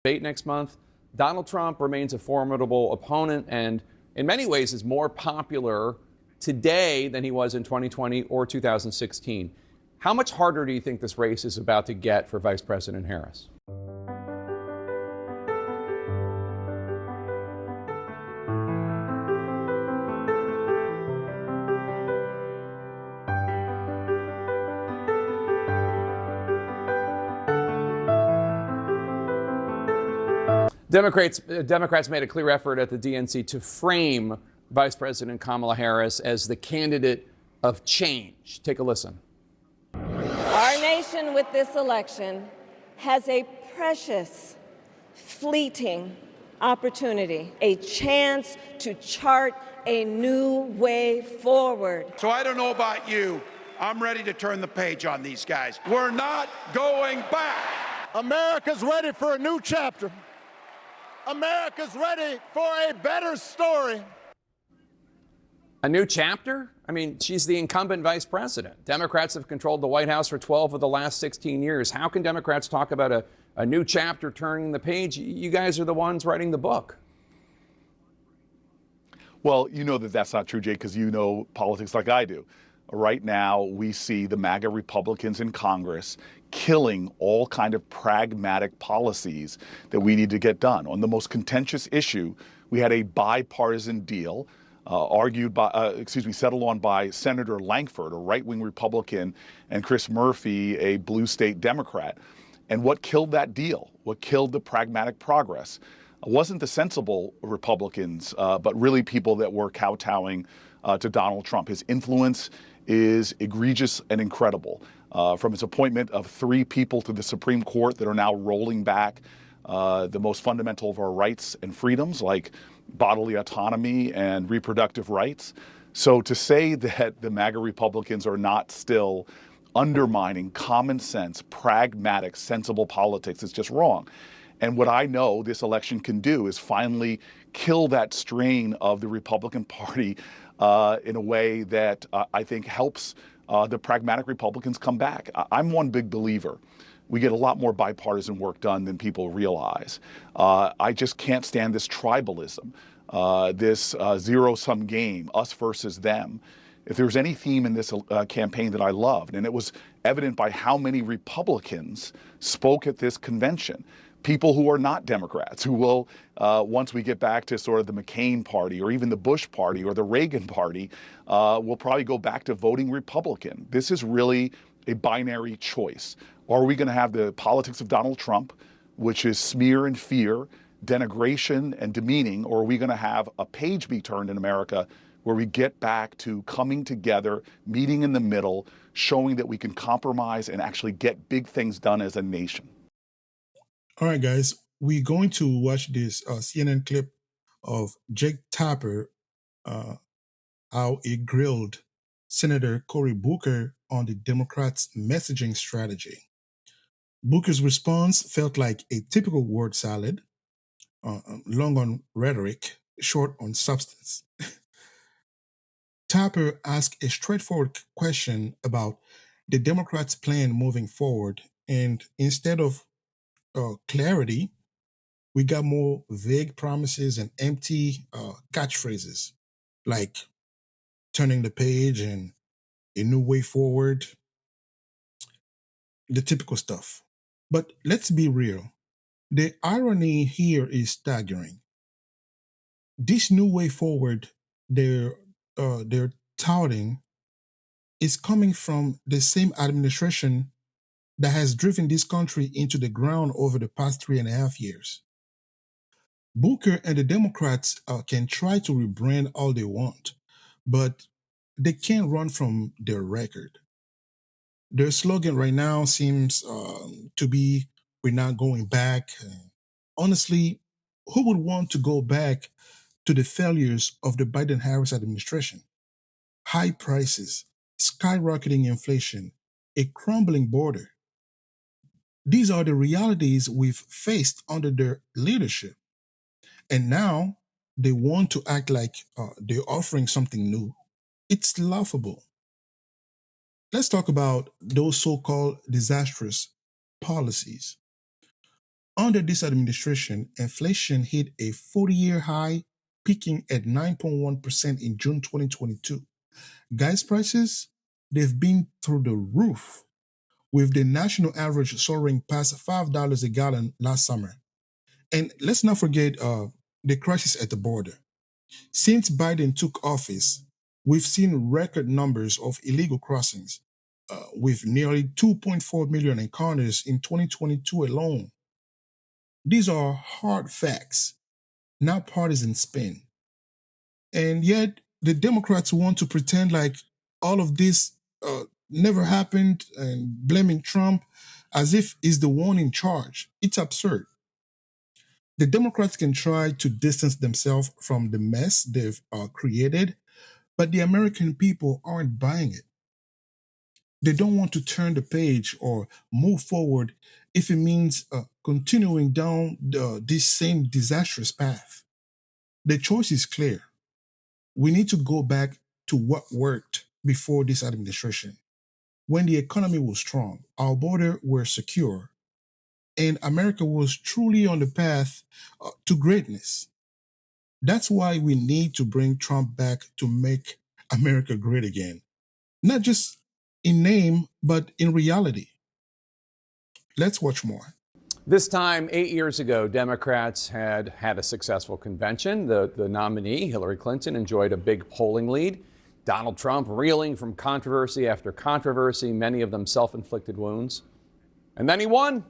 debate next month. Donald Trump remains a formidable opponent and in many ways is more popular today than he was in 2020 or 2016. How much harder do you think this race is about to get for Vice President Harris? Democrats made a clear effort at the DNC to frame Vice President Kamala Harris as the candidate of change. Take a listen. Our nation with this election has a precious, fleeting opportunity, a chance to chart a new way forward. So I don't know about you. I'm ready to turn the page on these guys. We're not going back. America's ready for a new chapter. America's ready for a better story. A new chapter? I mean, she's the incumbent vice president. Democrats have controlled the White House for 12 of the last 16 years. How can Democrats talk about a new chapter turning the page? You guys are the ones writing the book. Well, you know that that's not true, Jay, because you know politics like I do. Right now, we see the MAGA Republicans in Congress killing all kind of pragmatic policies that we need to get done. On the most contentious issue, we had a bipartisan deal settled on by Senator Lankford, a right-wing Republican, and Chris Murphy, a blue state Democrat. And what killed that deal, what killed the pragmatic progress, wasn't the sensible Republicans, but really people that were kowtowing to Donald Trump. His influence is egregious and incredible. From his appointment of 3 people to the Supreme Court that are now rolling back the most fundamental of our rights and freedoms, like bodily autonomy and reproductive rights. So to say that the MAGA Republicans are not still undermining common sense, pragmatic, sensible politics is just wrong. And what I know this election can do is finally kill that strain of the Republican Party in a way that I think helps the pragmatic Republicans come back. I'm one big believer. We get a lot more bipartisan work done than people realize. I just can't stand this tribalism, this zero-sum game, us versus them. If there was any theme in this campaign that I loved, and it was evident by how many Republicans spoke at this convention, people who are not Democrats, who will, once we get back to sort of the McCain party or even the Bush party or the Reagan party, will probably go back to voting Republican. This is really a binary choice. Are we going to have the politics of Donald Trump, which is smear and fear, denigration and demeaning, or are we going to have a page be turned in America where we get back to coming together, meeting in the middle, showing that we can compromise and actually get big things done as a nation? All right, guys, we're going to watch this CNN clip of Jake Tapper, how he grilled Senator Cory Booker on the Democrats' messaging strategy. Booker's response felt like a typical word salad, long on rhetoric, short on substance. Tapper asked a straightforward question about the Democrats' plan moving forward, and instead of clarity, we got more vague promises and empty catchphrases like turning the page and a new way forward, the typical stuff. But let's be real. The irony here is staggering. This new way forward they're touting is coming from the same administration that has driven this country into the ground over the past 3.5 years. Booker and the Democrats can try to rebrand all they want, but they can't run from their record. Their slogan right now seems to be, "We're not going back." Honestly, who would want to go back to the failures of the Biden-Harris administration? High prices, skyrocketing inflation, a crumbling border. These are the realities we've faced under their leadership. And now they want to act like they're offering something new. It's laughable. Let's talk about those so-called disastrous policies. Under this administration, inflation hit a 40-year high, peaking at 9.1% in June 2022. Gas prices, they've been through the roof, with the national average soaring past $5 a gallon last summer. And let's not forget the crisis at the border. Since Biden took office, we've seen record numbers of illegal crossings, with nearly 2.4 million encounters in 2022 alone. These are hard facts, not partisan spin. And yet, the Democrats want to pretend like all of this never happened and blaming Trump as if he's the one in charge. It's absurd. The Democrats can try to distance themselves from the mess they've created, but the American people aren't buying it. They don't want to turn the page or move forward if it means continuing down this same disastrous path. The choice is clear. We need to go back to what worked before this administration. When the economy was strong, our border were secure, and America was truly on the path to greatness. That's why we need to bring Trump back to make America great again. Not just in name, but in reality. Let's watch more. This time, 8 years ago, Democrats had a successful convention. The nominee, Hillary Clinton, enjoyed a big polling lead. Donald Trump reeling from controversy after controversy, many of them self-inflicted wounds. And then he won.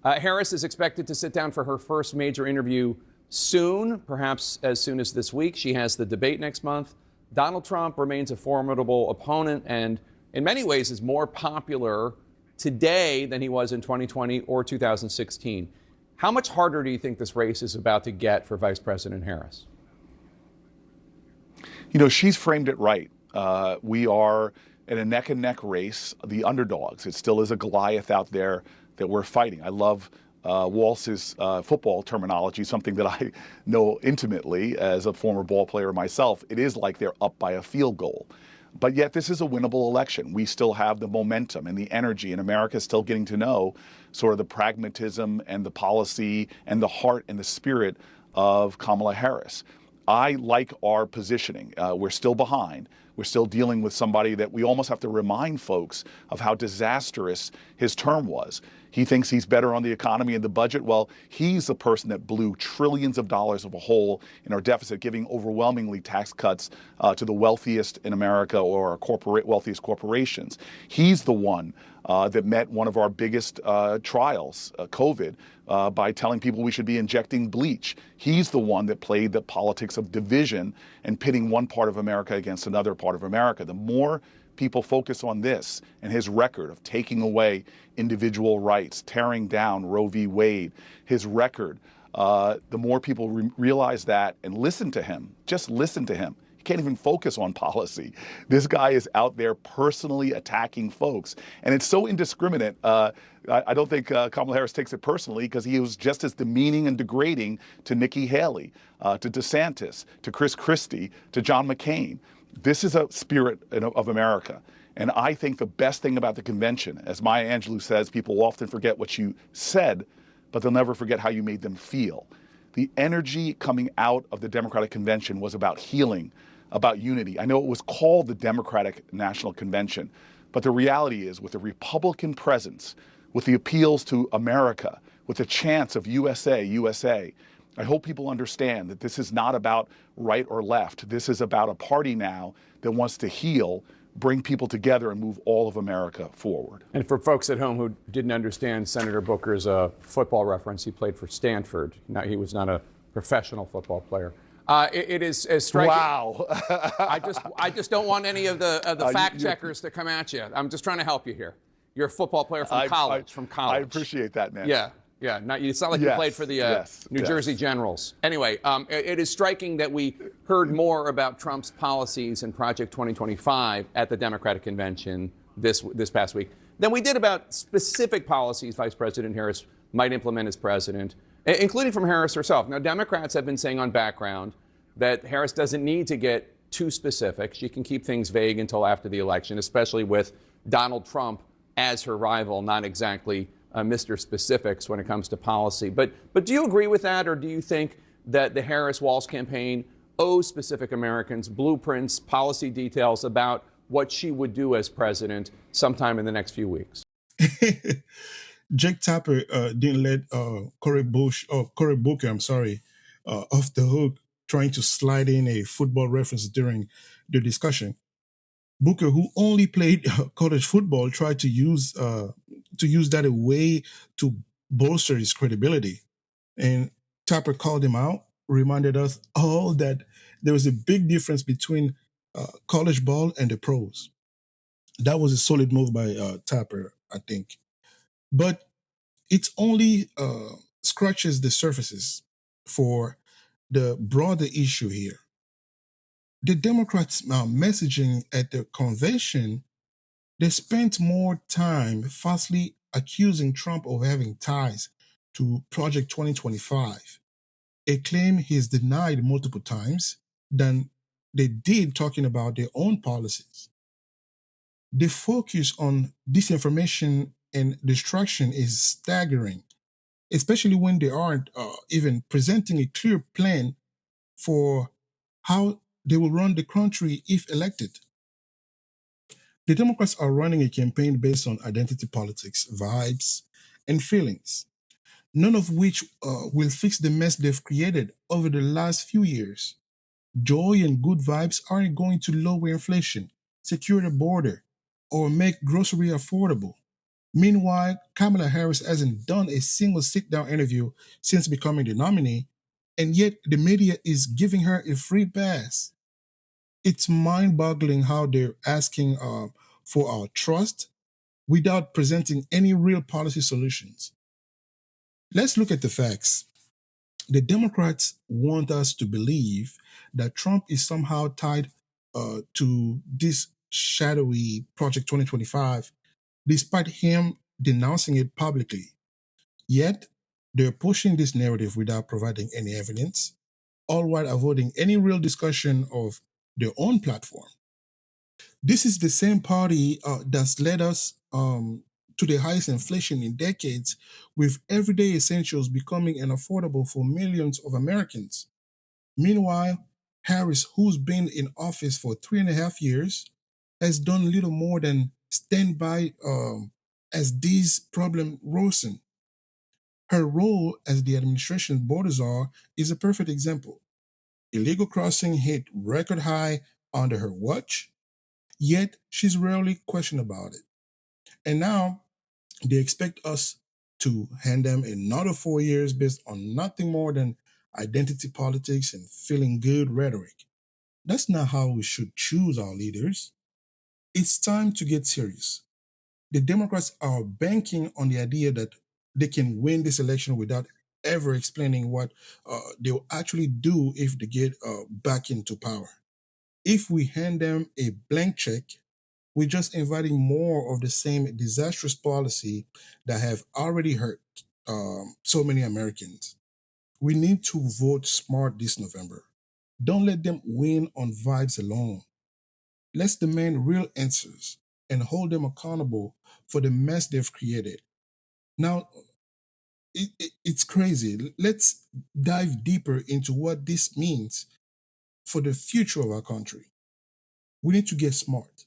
Harris is expected to sit down for her first major interview soon, perhaps as soon as this week. She has the debate next month. Donald Trump remains a formidable opponent and in many ways is more popular today than he was in 2020 or 2016. How much harder do you think this race is about to get for Vice President Harris? You know, she's framed it right. We are in a neck and neck race, the underdogs. It still is a Goliath out there that we're fighting. I love Walsh's football terminology, something that I know intimately as a former ball player myself. It is like they're up by a field goal. But yet this is a winnable election. We still have the momentum and the energy, and America is still getting to know sort of the pragmatism and the policy and the heart and the spirit of Kamala Harris. I like our positioning. We're still behind. We're still dealing with somebody that we almost have to remind folks of how disastrous his term was. He thinks he's better on the economy and the budget. Well, he's the person that blew trillions of dollars of a hole in our deficit, giving overwhelmingly tax cuts to the wealthiest in America or our wealthiest corporations. He's the one that met one of our biggest trials, COVID, by telling people we should be injecting bleach. He's the one that played the politics of division and pitting one part of America against another part of America. The more people focus on this and his record of taking away individual rights, tearing down Roe v. Wade, his record, the more people realize that and listen to him, just listen to him. He can't even focus on policy. This guy is out there personally attacking folks. And it's so indiscriminate. I don't think Kamala Harris takes it personally because he was just as demeaning and degrading to Nikki Haley, to DeSantis, to Chris Christie, to John McCain. This is a spirit of America. And I think the best thing about the convention, as Maya Angelou says, people often forget what you said, but they'll never forget how you made them feel. The energy coming out of the Democratic Convention was about healing, about unity. I know it was called the Democratic National Convention, but the reality is with the Republican presence, with the appeals to America, with the chants of USA, USA, I hope people understand that this is not about right or left. This is about a party now that wants to heal, bring people together, and move all of America forward. And for folks at home who didn't understand Senator Booker's football reference, he played for Stanford. He was not a professional football player. It is as striking. Wow. I just don't want any of the fact checkers to come at you. I'm just trying to help you here. You're a football player from college. I appreciate that, man. Yeah. Yeah, it's not like you played for the New Jersey Generals. Anyway, it is striking that we heard more about Trump's policies and Project 2025 at the Democratic Convention this past week than we did about specific policies Vice President Harris might implement as president, including from Harris herself. Now, Democrats have been saying on background that Harris doesn't need to get too specific. She can keep things vague until after the election, especially with Donald Trump as her rival, not exactly Mr. Specifics when it comes to policy. But do you agree with that, or do you think that the Harris-Walz campaign owes specific Americans blueprints, policy details about what she would do as president sometime in the next few weeks? Jake Tapper didn't let Cory Booker, off the hook, trying to slide in a football reference during the discussion. Booker, who only played college football, tried to use that a way to bolster his credibility. And Tapper called him out, reminded us all that there was a big difference between college ball and the pros. That was a solid move by Tapper, I think. But it only scratches the surfaces for the broader issue here. The Democrats' messaging at the convention, they spent more time falsely accusing Trump of having ties to Project 2025, a claim he's denied multiple times, than they did talking about their own policies. The focus on disinformation and distraction is staggering, especially when they aren't even presenting a clear plan for how they will run the country if elected. The Democrats are running a campaign based on identity politics, vibes, and feelings, none of which will fix the mess they've created over the last few years. Joy and good vibes aren't going to lower inflation, secure the border, or make grocery affordable. Meanwhile, Kamala Harris hasn't done a single sit-down interview since becoming the nominee, and yet the media is giving her a free pass. It's mind-boggling how they're asking for our trust without presenting any real policy solutions. Let's look at the facts. The Democrats want us to believe that Trump is somehow tied to this shadowy Project 2025, despite him denouncing it publicly. Yet, they're pushing this narrative without providing any evidence, all while avoiding any real discussion of their own platform. This is the same party that's led us to the highest inflation in decades, with everyday essentials becoming unaffordable for millions of Americans. Meanwhile, Harris, who's been in office for 3.5 years, has done little more than stand by as these problems worsen. Her role as the administration's border czar is a perfect example. Illegal crossing hit record high under her watch, yet she's rarely questioned about it. And now they expect us to hand them another 4 years based on nothing more than identity politics and feeling good rhetoric. That's not how we should choose our leaders. It's time to get serious. The Democrats are banking on the idea that they can win this election without ever explaining what they'll actually do if they get back into power. If we hand them a blank check, we're just inviting more of the same disastrous policy that have already hurt so many Americans. We need to vote smart this November. Don't let them win on vibes alone. Let's demand real answers and hold them accountable for the mess they've created. Now, it's crazy. Let's dive deeper into what this means for the future of our country. We need to get smart.